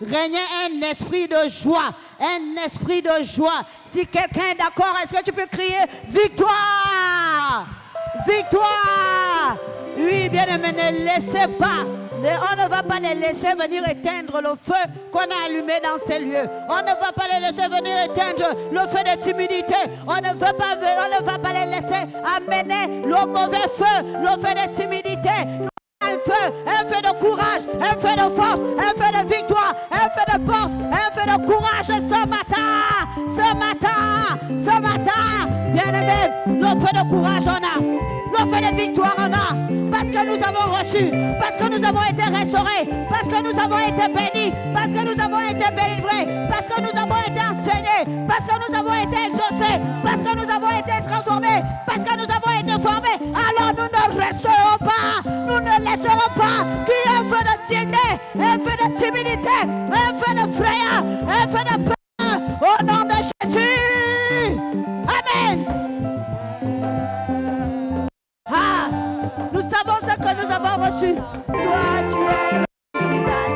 Régnait un esprit de joie, un esprit de joie. Si quelqu'un est d'accord, est-ce que tu peux crier victoire? Victoire! Oui, bien aimé, ne laissez pas. On ne va pas les laisser venir éteindre le feu qu'on a allumé dans ces lieux. On ne va pas les laisser venir éteindre le feu de timidité. On ne va pas les laisser amener le mauvais feu, le feu de timidité. Un feu de courage, un feu de force, un feu de victoire, un feu de force, un feu de courage ce matin, bien aimé, le feu de courage on a, le feu de victoire on a, parce que nous avons reçu, parce que nous avons été restaurés, parce que nous avons été bénis, parce que nous avons été délivrés, parce que nous avons été enseignés, parce que nous avons été exaucés, parce que nous avons été transformés, parce que nous avons été formés. Alors nous ne resterons pas, nous ne laisserons pas qu'il y ait un feu de tiédé, un feu de timidité, un feu de frayeur, un feu de peur, au nom de Jésus. Amen. Ah, nous savons ce que nous avons reçu. Toi, tu es l'original.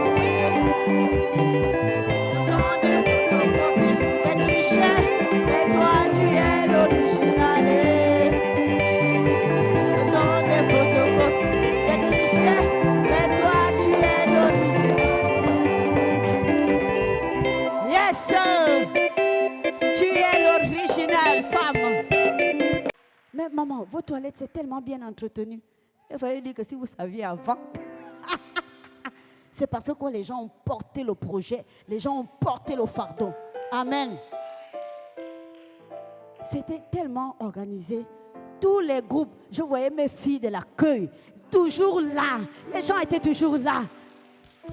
Ce sont des photocopies, des clichés, mais toi, tu es l'original. Ce sont des photocopies, des clichés, mais toi, tu es l'original. Yes, sir. Tu es l'original, femme. Mais maman, vos toilettes, c'est tellement bien entretenu. Il fallait dire que si vous saviez avant, c'est parce que quand les gens ont porté le projet, les gens ont porté le fardeau. Amen. C'était tellement organisé. Tous les groupes, je voyais mes filles de l'accueil, toujours là. Les gens étaient toujours là.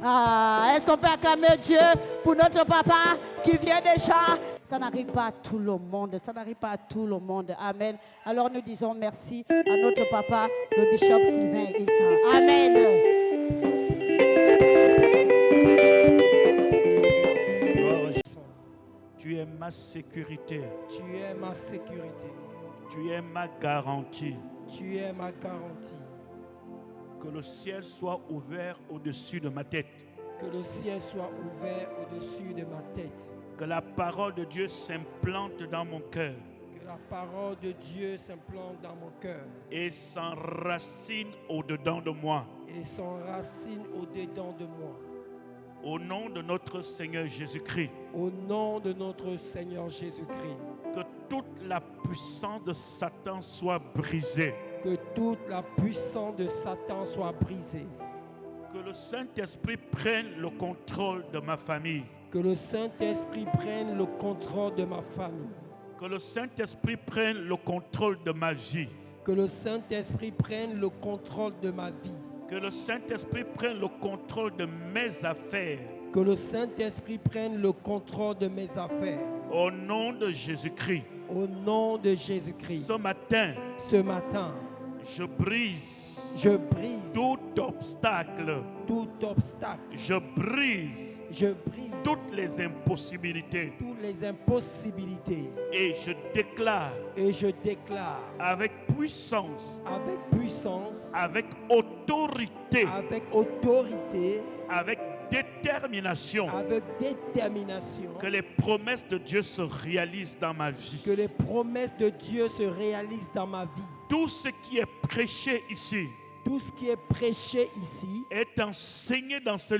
Ah, est-ce qu'on peut acclamer Dieu pour notre papa qui vient déjà Ça n'arrive pas à tout le monde. Ça n'arrive pas à tout le monde. Amen. Alors nous disons merci à notre papa, le bishop Sylvain Ita. Amen. Tu es ma sécurité. Tu es ma sécurité. Tu es ma garantie. Tu es ma garantie. Que le ciel soit ouvert au-dessus de ma tête. Que le ciel soit ouvert au-dessus de ma tête. Que la parole de Dieu s'implante dans mon cœur. Que la parole de Dieu s'implante dans mon cœur. Et s'enracine au-dedans de moi. Et s'enracine au-dedans de moi. Au nom de notre Seigneur Jésus-Christ. Au nom de notre Seigneur Jésus-Christ. Que toute la puissance de Satan soit brisée. Que toute la puissance de Satan soit brisée. Que le Saint-Esprit prenne le contrôle de ma famille. Que le Saint-Esprit prenne le contrôle de ma famille. Que le Saint-Esprit prenne le contrôle de ma vie. Que le Saint-Esprit prenne le contrôle de ma vie. Que le Saint-Esprit prenne le contrôle de mes affaires. Que le Saint-Esprit prenne le contrôle de mes affaires. Au nom de Jésus-Christ. Au nom de Jésus-Christ. Ce matin, je brise tout obstacle. Je brise toutes les impossibilités. Et je déclare avec puissance, avec autorité, avec détermination, que les promesses de Dieu se réalisent dans ma vie. Que les promesses de Dieu se réalisent dans ma vie. Tout ce qui est prêché ici, tout ce qui est prêché ici est enseigné dans ce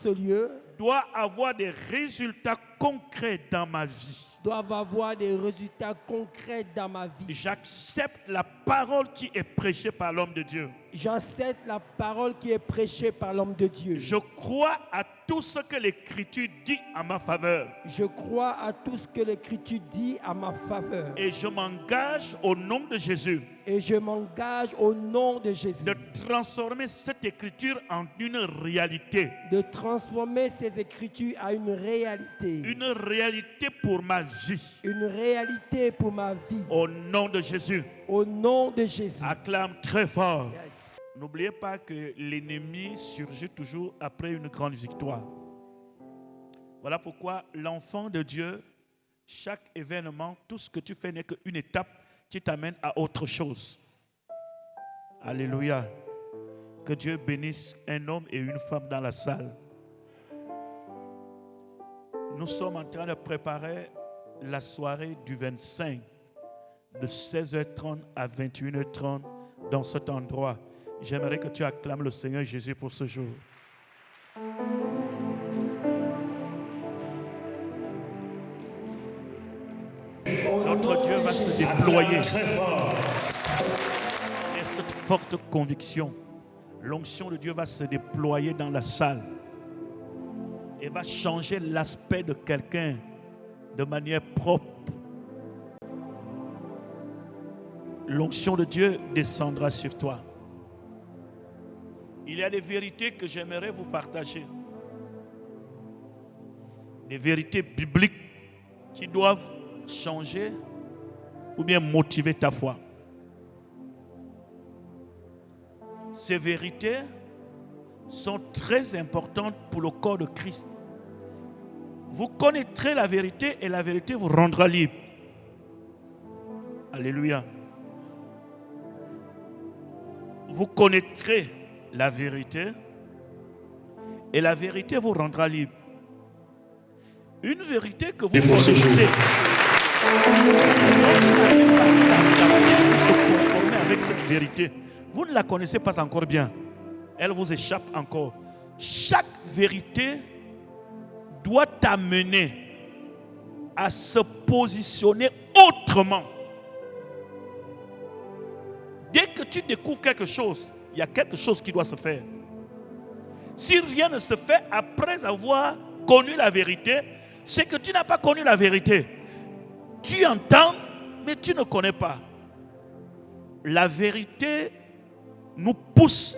lieu, doit avoir des résultats concrets dans ma vie. Doivent avoir des résultats concrets dans ma vie. J'accepte la parole qui est prêchée par l'homme de Dieu. J'accepte la parole qui est prêchée par l'homme de Dieu. Je crois à tout ce que l'Écriture dit en ma faveur. Je crois à tout ce que l'Écriture dit en ma faveur. Et je m'engage au nom de Jésus. Et je m'engage au nom de Jésus. De transformer cette Écriture en une réalité. De transformer ces Écritures en une réalité. Une réalité pour ma vie. Une réalité pour ma vie. Au nom de Jésus. Au nom de Jésus. Acclame très fort. Yes. N'oubliez pas que l'ennemi surgit toujours après une grande victoire. Voilà pourquoi l'enfant de Dieu, chaque événement, tout ce que tu fais n'est qu'une étape qui t'amène à autre chose. Alléluia. Que Dieu bénisse un homme et une femme dans la salle. Nous sommes en train de préparer la soirée du 25, de 16h30 à 21h30 dans cet endroit. J'aimerais que tu acclames le Seigneur Jésus pour ce jour. Notre Dieu va se déployer. Et cette forte conviction, l'onction de Dieu va se déployer dans la salle et va changer l'aspect de quelqu'un de manière propre. L'onction de Dieu descendra sur toi. Il y a des vérités que j'aimerais vous partager. Des vérités bibliques qui doivent changer ou bien motiver ta foi. Ces vérités sont très importantes pour le corps de Christ. Vous connaîtrez la vérité et la vérité vous rendra libre. Alléluia. Vous connaîtrez la vérité et la vérité vous rendra libre. Une vérité que vous connaissez. Se conformer avec cette vérité. Vous ne la connaissez pas encore bien. Elle vous échappe encore. Chaque vérité doit t'amener à se positionner autrement. Dès que tu découvres quelque chose, il y a quelque chose qui doit se faire. Si rien ne se fait après avoir connu la vérité, c'est que tu n'as pas connu la vérité. Tu entends, mais tu ne connais pas. La vérité nous pousse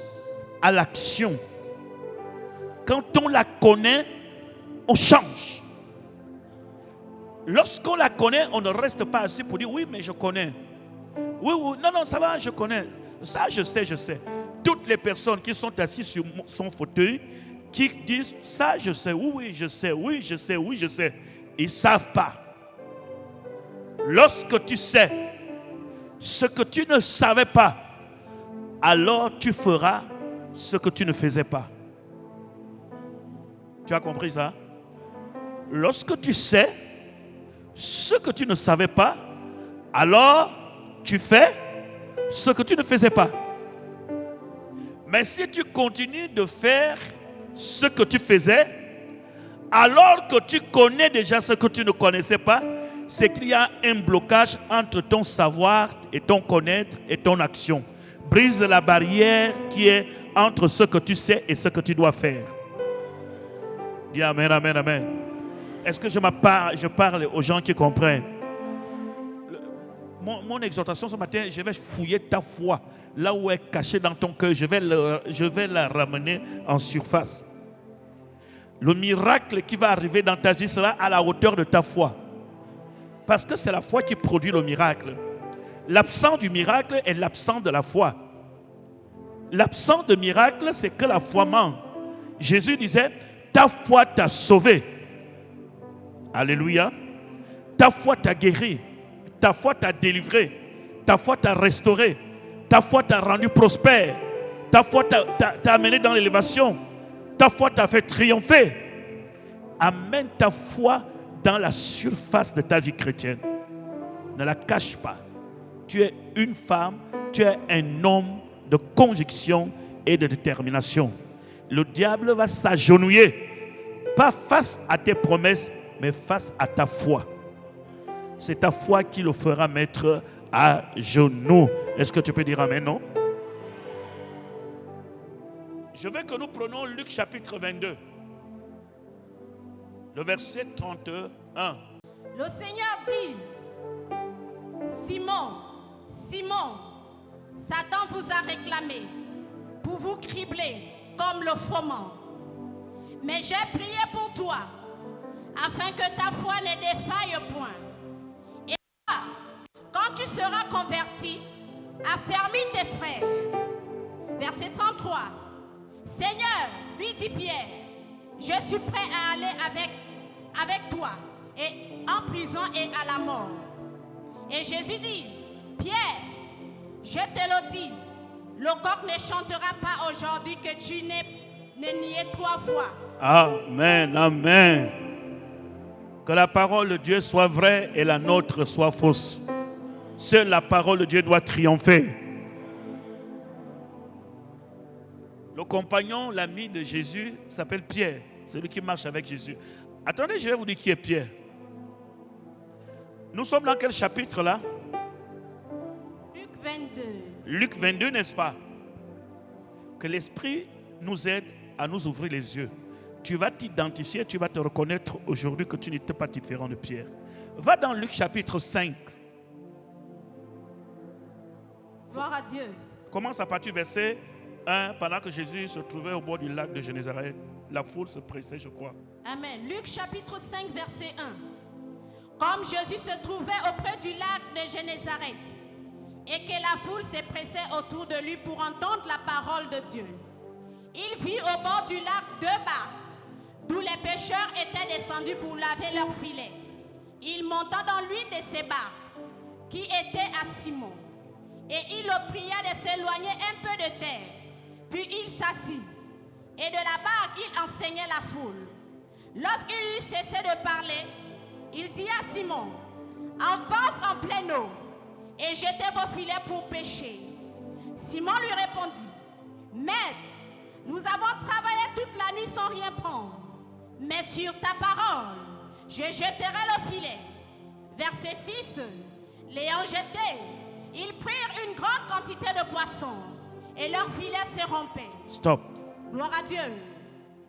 à l'action. Quand on la connaît, on change. Lorsqu'on la connaît, on ne reste pas assis pour dire oui, mais je connais. Oui, oui, non, non, ça va, je connais. Ça, je sais, je sais. Toutes les personnes qui sont assises sur son fauteuil, qui disent ça, je sais, oui, oui, je sais, oui, je sais, oui, je sais. Ils ne savent pas. Lorsque tu sais ce que tu ne savais pas, alors tu feras ce que tu ne faisais pas. Tu as compris ça? Lorsque tu sais ce que tu ne savais pas, alors tu fais ce que tu ne faisais pas. Mais si tu continues de faire ce que tu faisais, alors que tu connais déjà ce que tu ne connaissais pas, c'est qu'il y a un blocage entre ton savoir et ton connaître et ton action. Brise la barrière qui est entre ce que tu sais et ce que tu dois faire. Dis amen, amen, amen. Est-ce que je parle aux gens qui comprennent? Mon exhortation ce matin, je vais fouiller ta foi. Là où elle est cachée dans ton cœur, je vais la ramener en surface. Le miracle qui va arriver dans ta vie sera à la hauteur de ta foi. Parce que c'est la foi qui produit le miracle. L'absence du miracle est l'absence de la foi. L'absence de miracle, c'est que la foi manque. Jésus disait, ta foi t'a sauvé. Alléluia. Ta foi t'a guéri. Ta foi t'a délivré. Ta foi t'a restauré. Ta foi t'a rendu prospère. Ta foi t'a amené dans l'élévation. Ta foi t'a fait triompher. Amène ta foi dans la surface de ta vie chrétienne. Ne la cache pas. Tu es une femme, tu es un homme de conviction et de détermination. Le diable va s'agenouiller, pas face à tes promesses, mais face à ta foi. C'est ta foi qui le fera mettre à genoux. Est-ce que tu peux dire amen, non? Je veux que nous prenions Luc chapitre 22. Le verset 31. Le Seigneur dit, Simon, Simon, Satan vous a réclamé pour vous cribler comme le froment. Mais j'ai prié pour toi, afin que ta foi ne défaille point. Et toi, quand tu seras converti, affermis tes frères. Verset 33. Seigneur, lui dit Pierre, je suis prêt à aller avec toi et en prison et à la mort. Et Jésus dit, Pierre, je te le dis, le coq ne chantera pas aujourd'hui que tu n'aies nié 3 fois. Amen, amen. Que la parole de Dieu soit vraie et la nôtre soit fausse. Seule la parole de Dieu doit triompher. Le compagnon, l'ami de Jésus, s'appelle Pierre. Celui qui marche avec Jésus. Attendez, je vais vous dire qui est Pierre. Nous sommes dans quel chapitre là? Luc 22. Luc 22, n'est-ce pas? Que l'Esprit nous aide à nous ouvrir les yeux. Tu vas t'identifier, tu vas te reconnaître aujourd'hui que tu n'étais pas différent de Pierre. Va dans Luc chapitre 5. Gloire à Dieu. Commence à partir du verset 1. Pendant que Jésus se trouvait au bord du lac de Génézareth, la foule se pressait, je crois. Amen. Luc chapitre 5, verset 1. Comme Jésus se trouvait auprès du lac de Génézareth et que la foule se pressait autour de lui pour entendre la parole de Dieu, il vit au bord du lac 2 barques d'où les pêcheurs étaient descendus pour laver leurs filets. Il monta dans l'une de ces barques qui était à Simon et il le pria de s'éloigner un peu de terre. Puis il s'assit et de la barque il enseignait la foule. Lorsqu'il eut cessé de parler, il dit à Simon, avance en pleine eau et jetez vos filets pour pêcher. Simon lui répondit, Maître, nous avons travaillé toute la nuit sans rien prendre, mais sur ta parole, je jeterai le filet. Verset 6, l'ayant jeté, ils prirent une grande quantité de poissons et leur filet se rompait. Stop. Gloire à Dieu.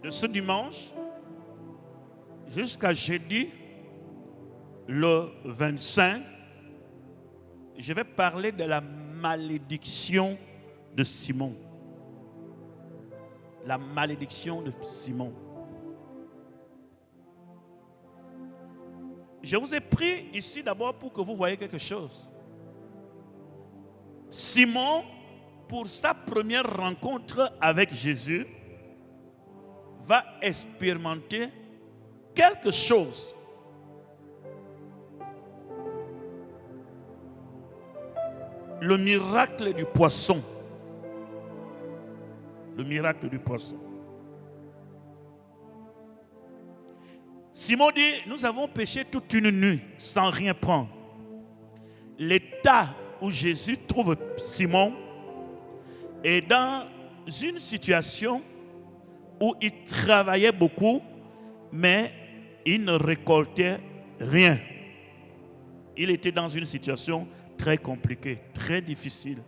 De ce dimanche jusqu'à jeudi, le 25, je vais parler de la malédiction de Simon. La malédiction de Simon. Je vous ai pris ici d'abord pour que vous voyez quelque chose. Simon, pour sa première rencontre avec Jésus, va expérimenter quelque chose. Le miracle du poisson. Le miracle du poisson. Simon dit, nous avons péché toute une nuit sans rien prendre. L'état où Jésus trouve Simon est dans une situation où il travaillait beaucoup, mais il ne récoltait rien. Il était dans une situation très compliquée, très difficile.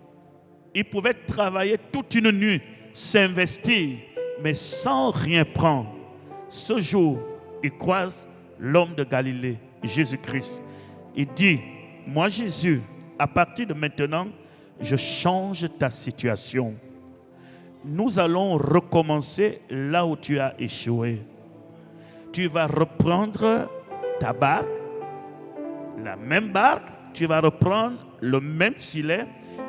Il pouvait travailler toute une nuit, s'investir, mais sans rien prendre. Ce jour, il croise l'homme de Galilée, Jésus-Christ. Il dit, moi Jésus, à partir de maintenant, je change ta situation. Nous allons recommencer là où tu as échoué. Tu vas reprendre ta barque, la même barque, tu vas reprendre le même filet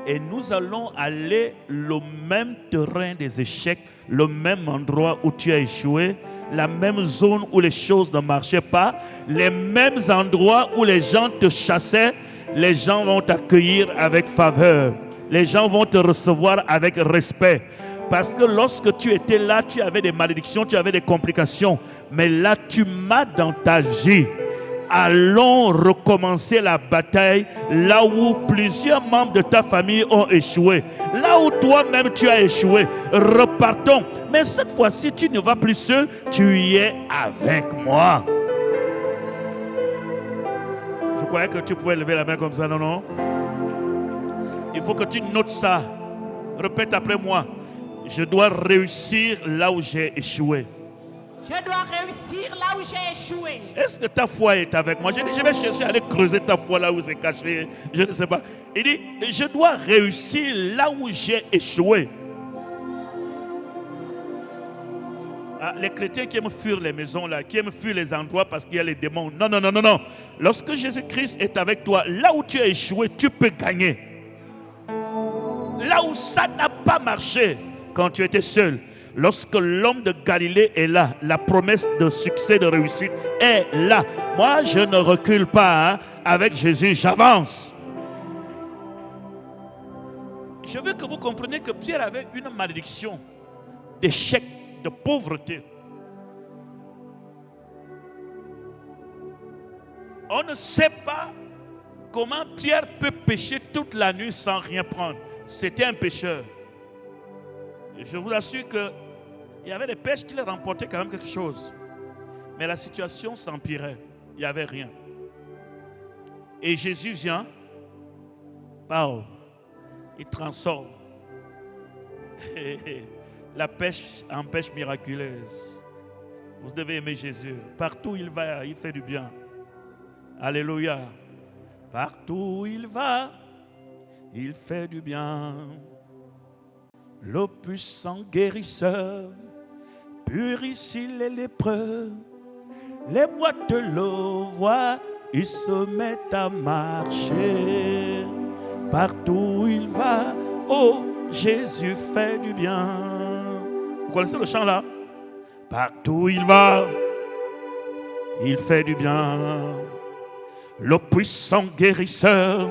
et nous allons aller le même terrain des échecs, le même endroit où tu as échoué, la même zone où les choses ne marchaient pas, les mêmes endroits où les gens te chassaient, les gens vont t'accueillir avec faveur. Les gens vont te recevoir avec respect. Parce que lorsque tu étais là, tu avais des malédictions, tu avais des complications. Mais là, tu m'as dans ta vie. Allons recommencer la bataille là où plusieurs membres de ta famille ont échoué. Là où toi-même tu as échoué. Repartons. Mais cette fois-ci, tu ne vas plus seul, tu y es avec moi. Je croyais que tu pouvais lever la main comme ça, non, non? Il faut que tu notes ça. Répète après moi. Je dois réussir là où j'ai échoué. Je dois réussir là où j'ai échoué. Est-ce que ta foi est avec moi? Je dis, je vais chercher à aller creuser ta foi là où c'est caché. Je ne sais pas. Il dit, je dois réussir là où j'ai échoué. Ah, les chrétiens qui aiment fuir les maisons là, qui aiment fuir les endroits parce qu'il y a les démons. Non, non, non, non, non. Lorsque Jésus-Christ est avec toi, là où tu as échoué, tu peux gagner. Là où ça n'a pas marché quand tu étais seul. Lorsque l'homme de Galilée est là, la promesse de succès, de réussite est là. Moi, je ne recule pas, hein. Avec Jésus, j'avance. Je veux que vous compreniez que Pierre avait une malédiction d'échec, de pauvreté. On ne sait pas comment Pierre peut pécher toute la nuit sans rien prendre. C'était un pécheur. Je vous assure qu'il y avait des pêches qui les remportaient quand même quelque chose. Mais la situation s'empirait. Il n'y avait rien. Et Jésus vient. Wow, il transforme la pêche en pêche miraculeuse. Vous devez aimer Jésus. Partout où il va, il fait du bien. Alléluia. Partout où il va, il fait du bien. Le puissant guérisseur purifie les lépreux. Les boîtes de l'eau voient, ils se mettent à marcher. Partout où il va, oh, Jésus fait du bien. Vous connaissez le chant là? Partout où il va, il fait du bien. Le puissant guérisseur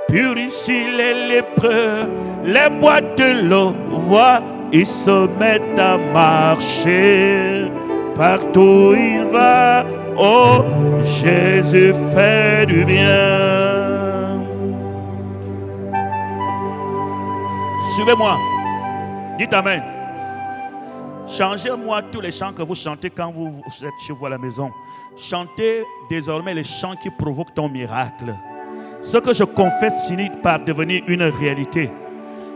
purifie les lépreux. Les boîtes de l'eau voient, ils se mettent à marcher. Partout où il va, oh, Jésus fait du bien. Suivez-moi. Dites Amen. Changez-moi tous les chants que vous chantez quand vous êtes chez vous à la maison. Chantez désormais les chants qui provoquent ton miracle. Ce que je confesse finit par devenir une réalité.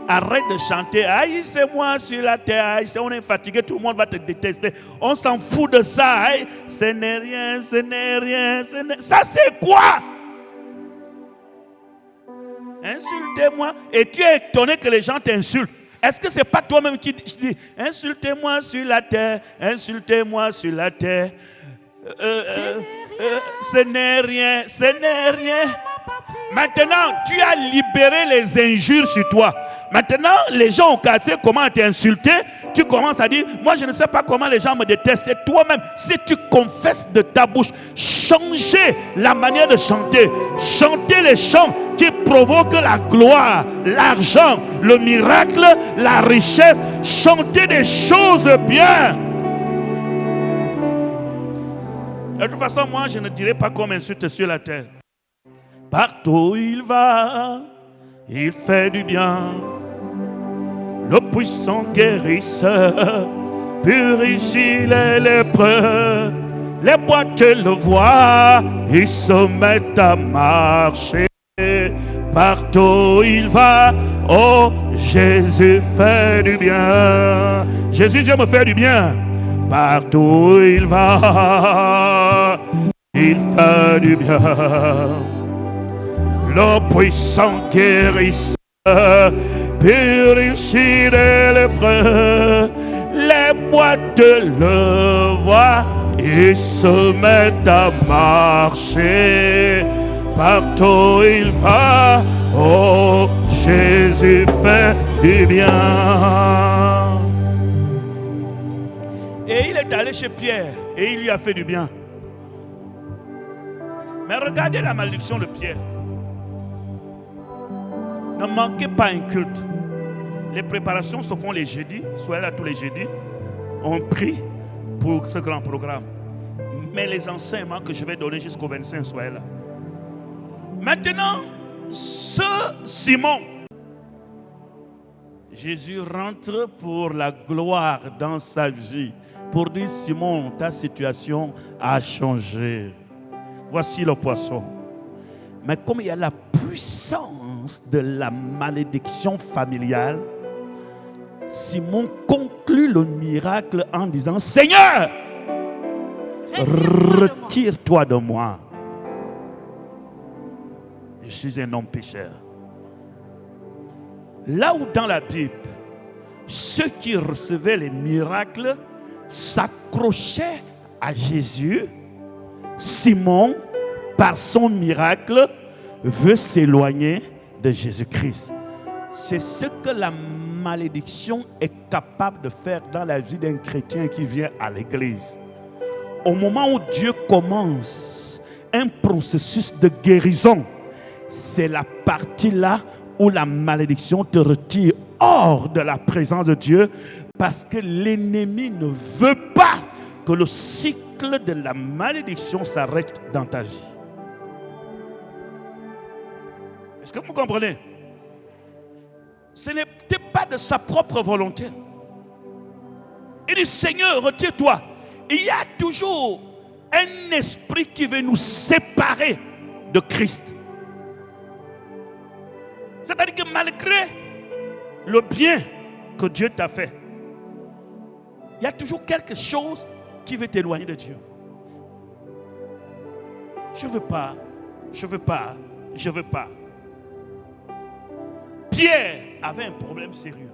Arrête de chanter, aïe, c'est moi sur la terre, aïe, on est fatigué, tout le monde va te détester. On s'en fout de ça, aïe, ce n'est rien, ce n'est rien, ce n'est... Ça c'est quoi? Insultez-moi. Et tu es étonné que les gens t'insultent. Est-ce que ce n'est pas toi-même qui dis, insultez-moi sur la terre, insultez-moi sur la terre. Ce n'est rien, ce n'est rien. Maintenant, tu as libéré les injures sur toi. Maintenant, les gens au quartier commencent à t'insulter. Tu commences à dire, moi je ne sais pas comment les gens me détestent. C'est toi-même. Si tu confesses de ta bouche, changez la manière de chanter. Chantez les chants qui provoquent la gloire, l'argent, le miracle, la richesse. Chantez des choses bien. De toute façon, moi je ne dirai pas comme insulte sur la terre. Partout où il va, il fait du bien. Le puissant guérisseur purifie les lépreux. Les boîtes le voient, ils se mettent à marcher. Partout où il va, oh Jésus fait du bien. Jésus vient me faire du bien. Partout où il va, il fait du bien. Le puissant guérisseur purifie les lépreux. Les boîtes le voient, ils se mettent à marcher. Partout où il va, oh Jésus fait du bien. Et il est allé chez Pierre et il lui a fait du bien. Mais regardez la malédiction de Pierre. Ne manquez pas un culte. Les préparations se font les jeudis. Soyez là tous les jeudis. On prie pour ce grand programme. Mais les enseignements que je vais donner jusqu'au 25, soyez là. Maintenant, ce Simon, Jésus rentre pour la gloire dans sa vie. Pour dire, Simon, ta situation a changé. Voici le poisson. Mais comme il y a la puissance de la malédiction familiale, Simon conclut le miracle en disant, Seigneur, retire-toi de moi. Je suis un homme pécheur. Là où dans la Bible, ceux qui recevaient les miracles s'accrochaient à Jésus, Simon, par son miracle, veut s'éloigner de Jésus-Christ. C'est ce que la malédiction est capable de faire dans la vie d'un chrétien qui vient à l'église. Au moment où Dieu commence un processus de guérison, c'est la partie là où la malédiction te retire hors de la présence de Dieu, parce que l'ennemi ne veut pas que le cycle de la malédiction s'arrête dans ta vie. Est-ce que vous comprenez? Ce n'était pas de sa propre volonté. Il dit, Seigneur, retire-toi. Il y a toujours un esprit qui veut nous séparer de Christ. C'est-à-dire que malgré le bien que Dieu t'a fait, il y a toujours quelque chose qui veut t'éloigner de Dieu. Je ne veux pas, je ne veux pas, je ne veux pas. Pierre avait un problème sérieux.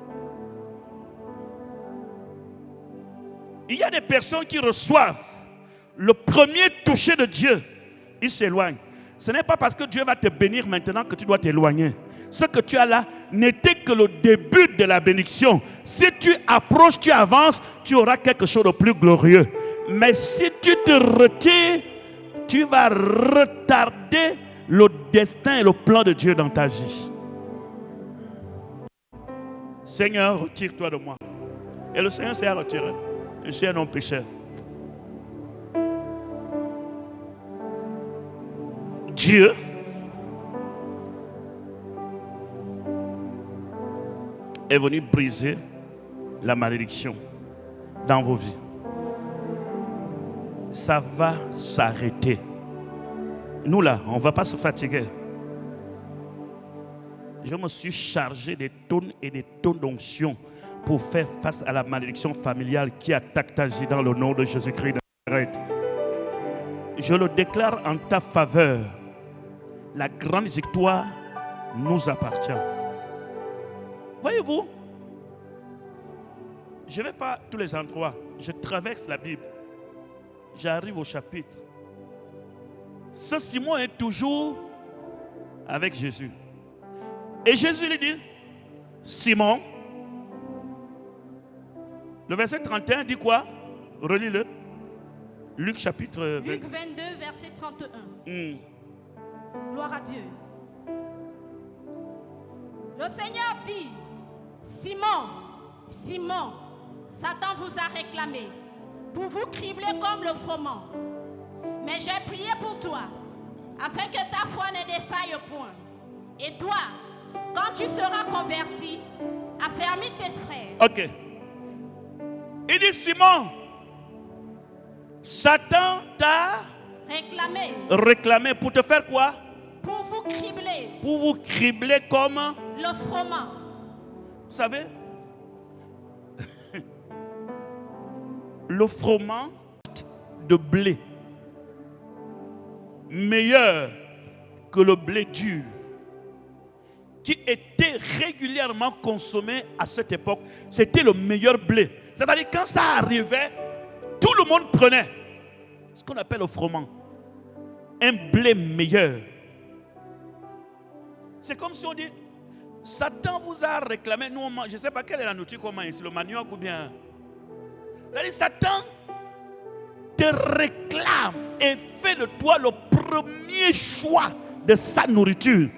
Il y a des personnes qui reçoivent le premier toucher de Dieu, ils s'éloignent. Ce n'est pas parce que Dieu va te bénir maintenant que tu dois t'éloigner. Ce que tu as là n'était que le début de la bénédiction. Si tu approches, tu avances, tu auras quelque chose de plus glorieux. Mais si tu te retires, tu vas retarder le destin et le plan de Dieu dans ta vie. Seigneur, retire-toi de moi. Et le Seigneur s'est retiré. Je suis un homme pécheur. Dieu est venu briser la malédiction dans vos vies. Ça va s'arrêter. Nous là, on ne va pas se fatiguer. Je me suis chargé des tonnes et des tonnes d'onction pour faire face à la malédiction familiale qui attaque ta vie dans le nom de Jésus-Christ de Nazareth. Je le déclare en ta faveur. La grande victoire nous appartient. Voyez-vous, je ne vais pas à tous les endroits. Je traverse la Bible. J'arrive au chapitre. ce Simon est toujours avec Jésus. Et Jésus lui dit, Simon, le verset 31 dit quoi? Relis-le. Luc chapitre 20. Luc 22, verset 31. Gloire à Dieu. Le Seigneur dit, Simon, Simon, Satan vous a réclamé pour vous cribler comme le froment. Mais j'ai prié pour toi, afin que ta foi ne défaille point. Et toi, quand tu seras converti, affermis tes frères. Ok. Il dit, Simon, Satan t'a réclamé pour te faire quoi? Pour vous cribler. Pour vous cribler comme le froment. Vous savez, le froment de blé, meilleur que le blé dur, qui était régulièrement consommé à cette époque, c'était le meilleur blé. C'est-à-dire quand ça arrivait, tout le monde prenait ce qu'on appelle le froment, un blé meilleur. C'est comme si on dit, Satan vous a réclamé, nous on mange, je ne sais pas quelle est la nourriture qu'on mange ici, le manioc ou bien. C'est-à-dire Satan te réclame et fait de toi le premier choix de sa nourriture.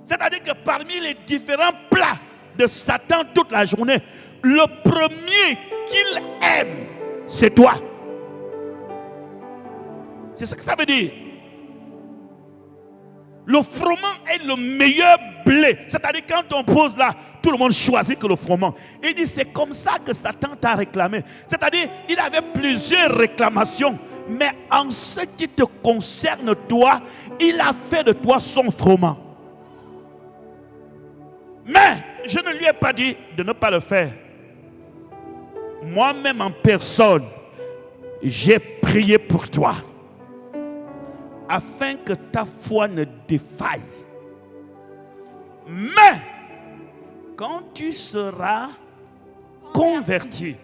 C'est-à-dire que parmi les différents plats de Satan toute la journée, le premier qu'il aime, c'est toi. C'est ce que ça veut dire. Le froment est le meilleur blé. C'est-à-dire quand on pose là, tout le monde choisit que le froment. Il dit c'est comme ça que Satan t'a réclamé. C'est-à-dire il avait plusieurs réclamations. Mais en ce qui te concerne toi, il a fait de toi son froment. Mais je ne lui ai pas dit de ne pas le faire. Moi-même en personne, j'ai prié pour toi, afin que ta foi ne défaille. Mais, quand tu seras converti,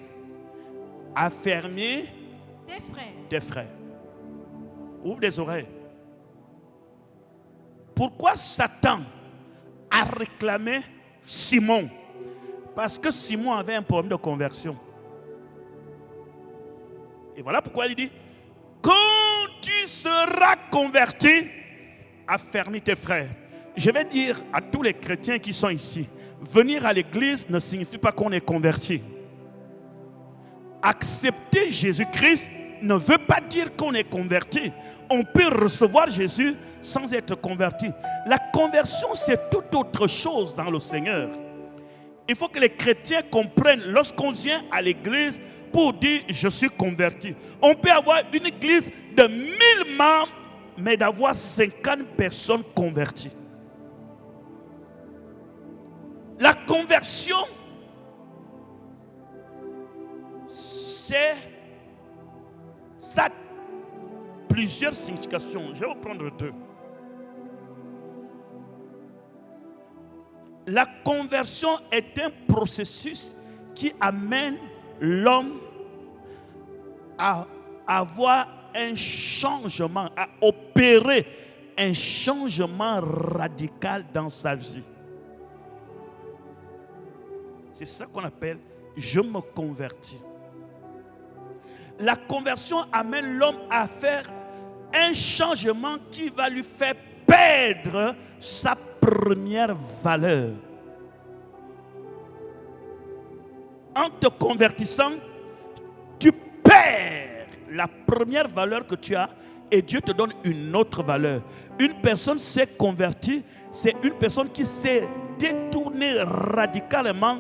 affermi tes frères. Ouvre les oreilles. Pourquoi Satan a réclamé Simon? Parce que Simon avait un problème de conversion. Et voilà pourquoi il dit, quand tu seras converti, affermis tes frères. Je vais dire à tous les chrétiens qui sont ici, venir à l'église ne signifie pas qu'on est converti. Accepter Jésus-Christ ne veut pas dire qu'on est converti. On peut recevoir Jésus sans être converti. La conversion, c'est tout autre chose dans le Seigneur. Il faut que les chrétiens comprennent, lorsqu'on vient à l'église pour dire je suis converti. On peut avoir une église de 1000 membres, mais d'avoir 50 personnes converties. La conversion, ça a plusieurs significations. Je vais vous prendre deux. La conversion est un processus qui amène l'homme à avoir un changement, à opérer un changement radical dans sa vie. C'est ça qu'on appelle « je me convertis ». La conversion amène l'homme à faire un changement qui va lui faire perdre sa première valeur. En te convertissant, tu perds la première valeur que tu as et Dieu te donne une autre valeur. Une personne s'est convertie, c'est une personne qui s'est détournée radicalement,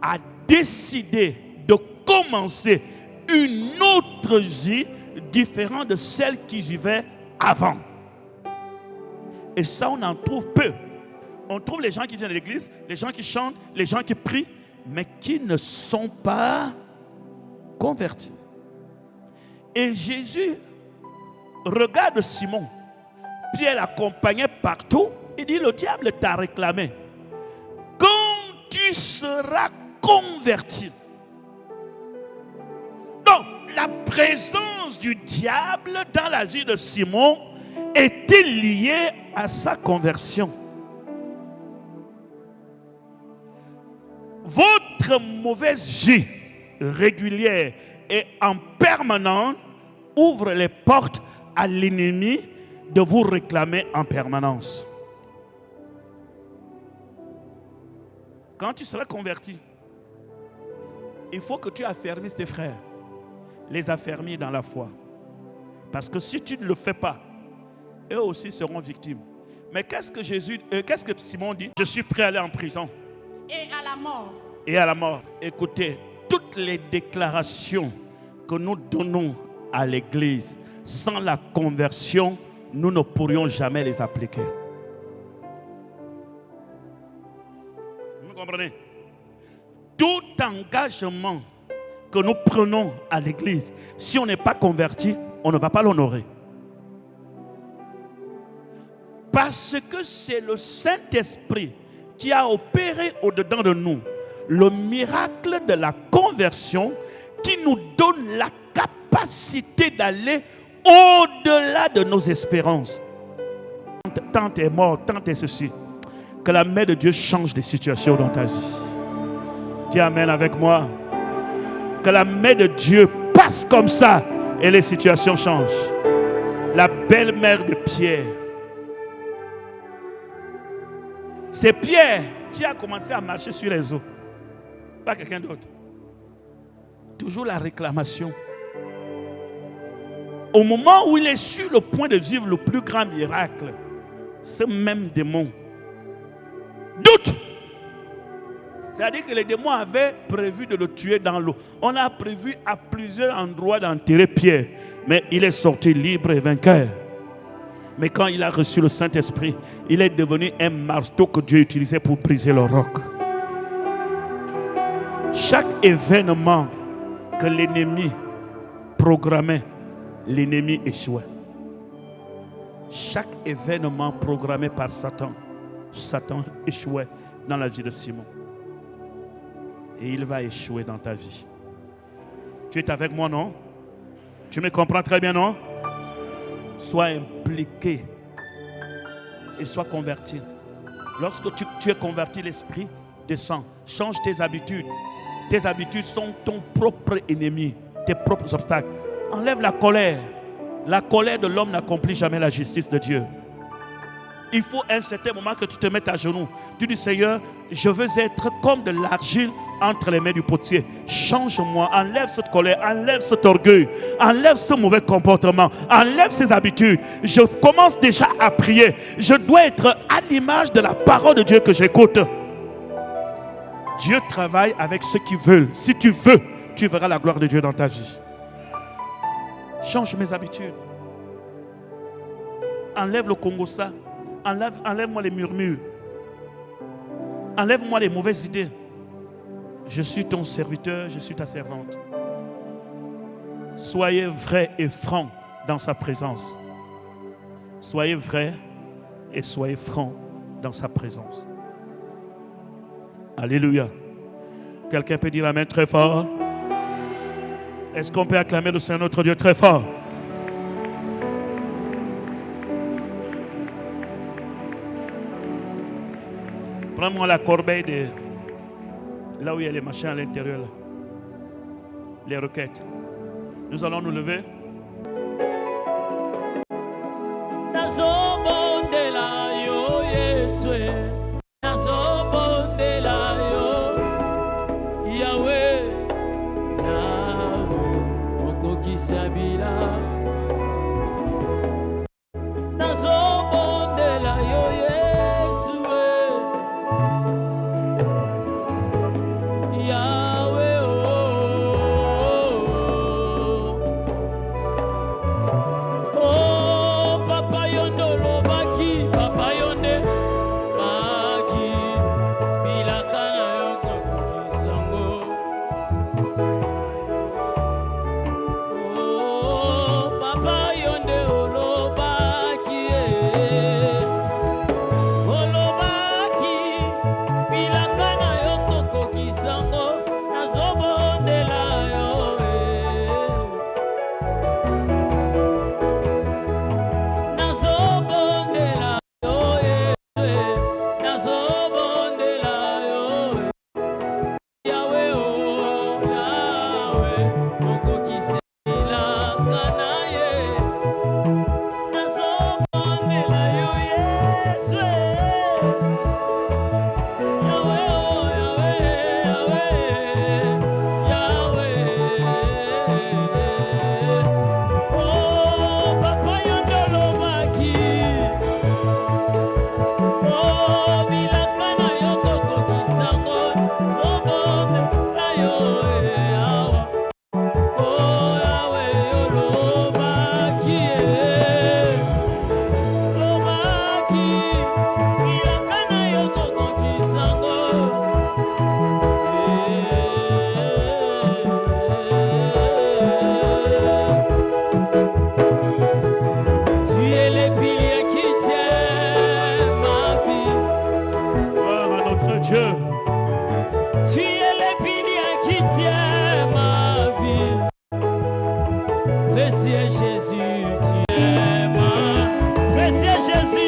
a décidé de commencer une autre vie différente de celle qu'il vivait avant. Et ça, on en trouve peu. On trouve les gens qui viennent à l'église, les gens qui chantent, les gens qui prient, mais qui ne sont pas convertis. Et Jésus regarde Simon. Pierre l'accompagnait partout. Il dit, le diable t'a réclamé. Quand tu seras converti. Donc, la présence du diable dans la vie de Simon était liée à sa conversion. Votre mauvaise vie régulière et en permanence ouvre les portes à l'ennemi de vous réclamer en permanence. Quand tu seras converti, il faut que tu affermisses tes frères, les affermis dans la foi. Parce que si tu ne le fais pas, eux aussi seront victimes. Mais qu'est-ce que Simon dit? Je suis prêt à aller en prison. Et à la mort. Et à la mort. Écoutez, toutes les déclarations que nous donnons à l'Église, sans la conversion, nous ne pourrions jamais les appliquer. Vous me comprenez? Tout engagement que nous prenons à l'Église, si on n'est pas converti, on ne va pas l'honorer. Parce que c'est le Saint-Esprit qui a opéré au-dedans de nous le miracle de la conversion qui nous donne la capacité d'aller au-delà de nos espérances. Tant est mort, tant est ceci. Que la main de Dieu change des situations dans ta vie. Dis amen avec moi. Que la main de Dieu passe comme ça et les situations changent. La belle-mère de Pierre. C'est Pierre qui a commencé à marcher sur les eaux. Pas quelqu'un d'autre. Toujours la réclamation. Au moment où il est sur le point de vivre le plus grand miracle, ce même démon doute. C'est-à-dire que les démons avaient prévu de le tuer dans l'eau. On a prévu à plusieurs endroits d'enterrer Pierre. Mais il est sorti libre et vainqueur. Mais quand il a reçu le Saint-Esprit, il est devenu un marteau que Dieu utilisait pour briser le roc. Chaque événement que l'ennemi programmait, l'ennemi échouait. Chaque événement programmé par Satan, Satan échouait dans la vie de Simon. Et il va échouer dans ta vie. Tu es avec moi, non? Tu me comprends très bien, non? Sois impliqué et sois converti. Lorsque tu es converti, l'esprit descend. Change tes habitudes. Tes habitudes sont ton propre ennemi, tes propres obstacles. Enlève la colère. La colère de l'homme n'accomplit jamais la justice de Dieu. Il faut à un certain moment que tu te mettes à genoux. Tu dis, Seigneur, je veux être comme de l'argile entre les mains du potier. Change-moi, enlève cette colère, enlève cet orgueil, enlève ce mauvais comportement, enlève ces habitudes. Je commence déjà à prier. Je dois être à l'image de la parole de Dieu que j'écoute. Dieu travaille avec ceux qui veulent. Si tu veux, tu verras la gloire de Dieu dans ta vie. Change mes habitudes. Enlève le Congossa. Enlève-moi les murmures. Enlève-moi les mauvaises idées. Je suis ton serviteur, je suis ta servante. Soyez vrai et franc dans sa présence. Soyez vrai et soyez franc dans sa présence. Alléluia. Quelqu'un peut dire amen très fort? Est-ce qu'on peut acclamer le Seigneur notre Dieu très fort? Prends-moi la corbeille de là où il y a les machins à l'intérieur, là. Les requêtes. Nous allons nous lever. Dieu. Tu es l'épinier qui tient ma vie. Précieux Jésus, tu es ma. Précieux Jésus,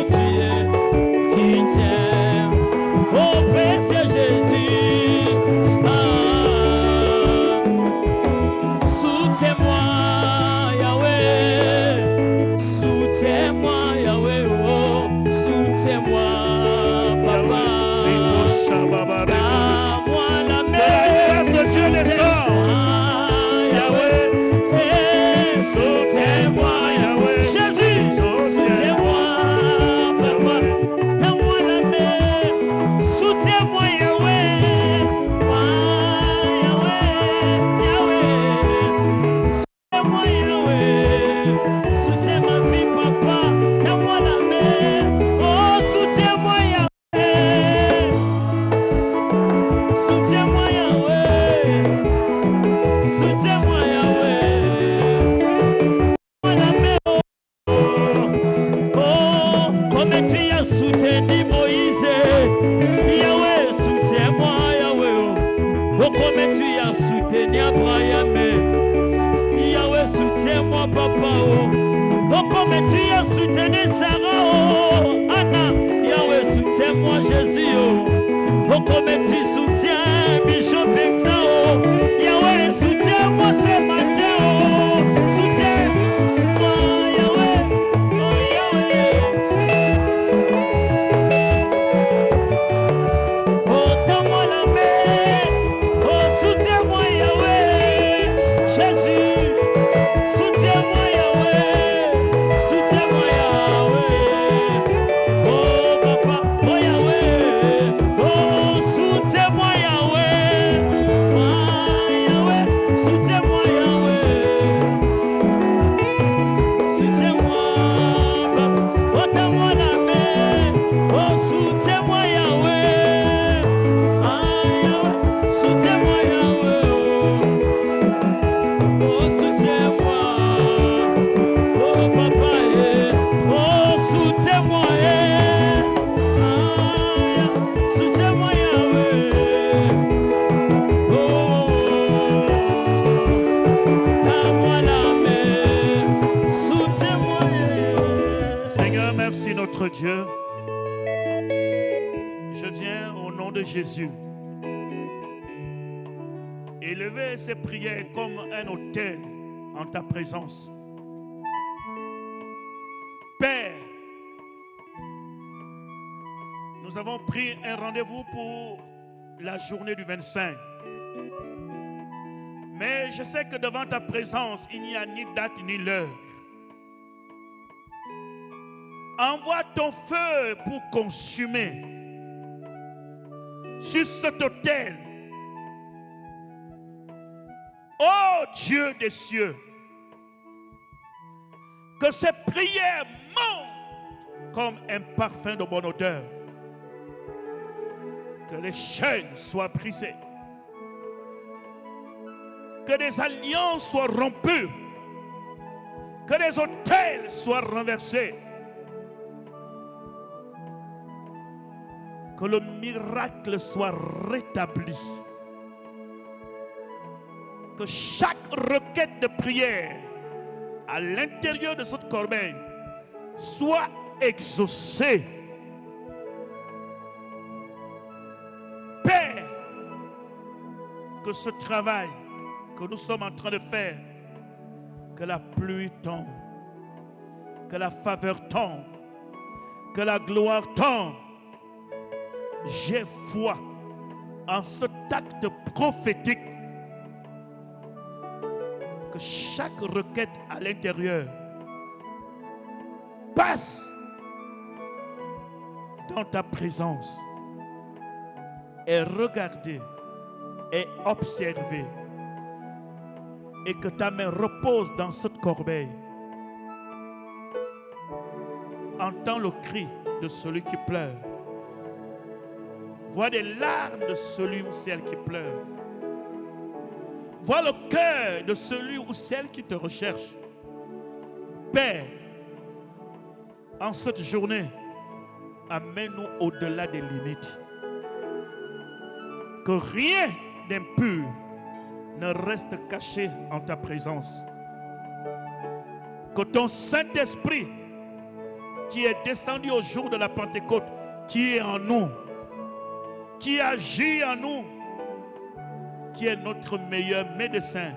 tu es qui tient. Oh, précieux Jésus, soutiens-moi, Yahweh. Soutiens-moi, Yahweh. Oh, soutiens-moi, Papa. Donne-moi la main. Que la grâce de Dieu descend. Yahweh, soutiens-moi, Yahweh. Jésus, soutiens-moi, Papa. Donne-moi la main. Soutiens-moi, Yahweh. Yahweh, Yahweh. Soutiens-moi, Yahweh. Soutiens ma vie, Papa. Donne-moi la main. Oh, soutiens-moi, Yahweh. Soutiens-moi, Yahweh. Soutiens-moi, Yahweh. Donne-moi la main. Oh, comme tu as soutenu Moïse. Yahweh, soutiens-moi, Yahweh. Oh, comme tu as soutenu Abraham. Yahweh, soutiens-moi, Papa. Oh, comme tu as soutenu Sarah. Oh, Anna. Yahweh, soutiens-moi, Jésus. Oh, comme tu soutiens Bishop Exao. Yahweh, soutiens-moi ce matin. Oh, soutiens-moi, Yahweh. Oh, Yahweh. Oh, donne-moi la main. Oh, soutiens-moi, Yahweh. Jésus, soutiens-moi, Yahweh. Soutiens-moi, Yahweh. Oh, Papa, oh, Yahweh. Oh, soutiens-moi, Yahweh. Oh, Yahweh, soutiens-moi, Yahweh. Soutiens-moi, Papa. Oh, donne-moi la main. Oh, soutiens-moi, Yahweh. Ah, Yahweh, soutiens-moi, Yahweh. Oh, soutiens-moi. Oh, Papa, oh, soutiens-moi, ah, soutiens-moi, Yahweh. Oh, donne-moi la main. Soutiens-moi, Seigneur, merci notre Dieu. Je viens au nom de Jésus élever ces prières comme un autel en ta présence. Père, nous avons pris un rendez-vous pour la journée du 25. Mais je sais que devant ta présence, il n'y a ni date ni l'heure. Envoie ton feu pour consumer sur cet autel. Ô Dieu des cieux, que ces prières montent comme un parfum de bonne odeur. Que les chaînes soient brisées. Que des alliances soient rompues. Que des autels soient renversés. Que le miracle soit rétabli. Que chaque requête de prière à l'intérieur de cette corbeille soit exaucée. Père, que ce travail que nous sommes en train de faire, que la pluie tombe, que la faveur tombe, que la gloire tombe. J'ai foi en cet acte prophétique, que chaque requête à l'intérieur passe dans ta présence et regardée et observée, et que ta main repose dans cette corbeille. Entends le cri de celui qui pleure. Vois les larmes de celui ou celle qui pleure. Vois le cœur de celui ou celle qui te recherche. Père, en cette journée, Amène-nous au-delà des limites. Que rien d'impur ne reste caché en ta présence. Que ton Saint-Esprit, qui est descendu au jour de la Pentecôte, qui est en nous, qui agit en nous, qui est notre meilleur médecin,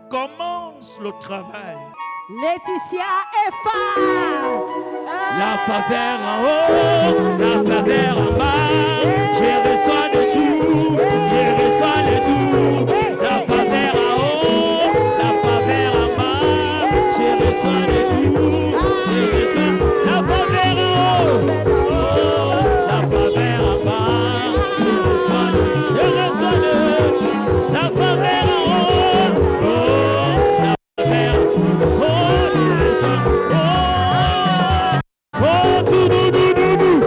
commence le travail. Laetitia et Fa. La faveur en haut, la faveur en bas, j'ai besoin de tout, j'ai besoin de tout. La faveur en haut, la faveur en bas, j'ai besoin de tout, j'ai besoin. La faveur en haut, oh, la faveur en bas, j'ai besoin de tout, la faveur en haut, oh, la faveur, oh, j'ai besoin, oh, oh, tout, tout, tout, tout,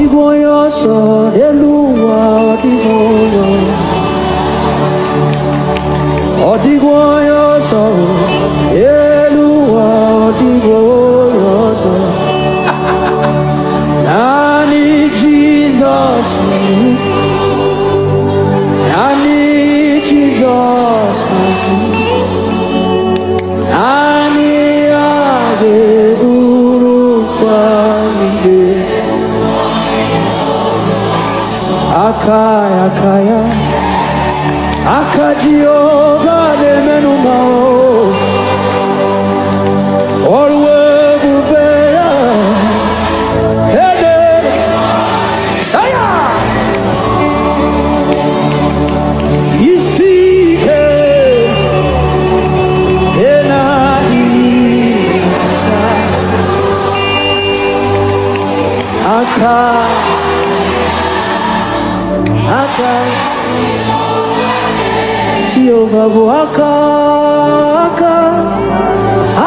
Odigoyoso, Elua, Odigoyoso. Odigoyoso, Elua, Odigoyoso. Nani Jesus, Nani Jesus, Nani Adeburu Kwamide. Akaya, Akaya, Akajioga de Menumao, Orwe Bubea, Hede, Aya, Isi, Enani, Akaya. Jehovah Waka,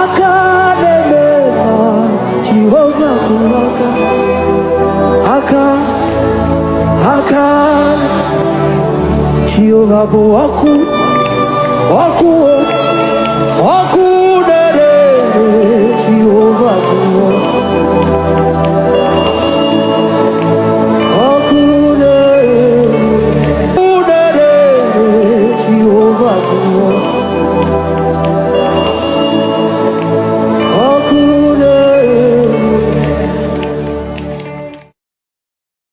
Aka Nebema, Jehovah Waka, Aka, Jehovah Waku, Waku, Waku.